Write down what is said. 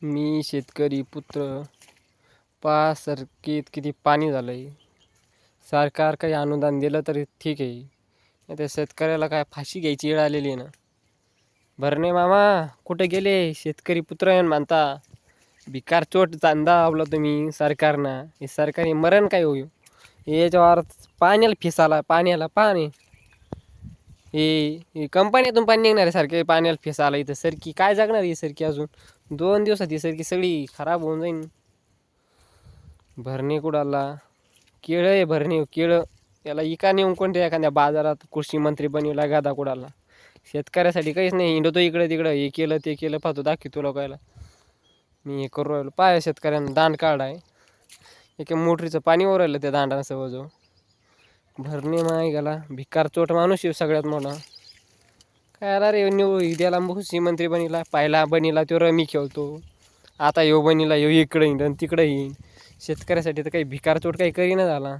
मी शेतकरी पुत्र पहा सरकीत किती पाणी झालं आहे. सरकार काही अनुदान दिलं तरी ठीक आहे, नाही तर शेतकऱ्याला काय फाशी घ्यायची वेळ आलेली आहे ना. भरणे मामा कुठे गेले? शेतकरी पुत्र आहे मानता भिकार चोट चांदा आवला तुम्ही सरकारनं. हे सरकारी मरण काय होईल? याच्यावर पाण्याला फिसाला पाण्याला पाणी हे कंपन्यातून पाणी निघणार आहे सारखे पाण्याला फेस आला इथं. सरकी काय जगणार ही सरकी? अजून 2 दिवसात ही सरकी सगळी खराब होऊन जाईन. भरणे कुडाला केळं आहे, भरणे केळं याला इका नेऊन कोणत्या एखाद्या बाजारात कृषी मंत्री बनवला गादा कुडाला. शेतकऱ्यासाठी काहीच नाही, हिंडतो इकडं तिकडं, हे केलं ते केलं पाहतो दाखवतो लोकायला. मी हे करू राहिलो पाय शेतकऱ्यांना दांड काढाय एका मोटरीचं पाणी ओरायलं त्या दांडानं जवळजवळ. भरणे माय गेला भिकार चोट माणूस येऊ सगळ्यात मोठा. काय आला रे न्यू द्याला कृषी मंत्री बनिला. पहिला बनिला तो रमी खेळतो, आता ह्यो बनिला ह्यो इकडं येईन तिकडं येईन. शेतकऱ्यासाठी तर काही भिकार चोट काही करीना झाला.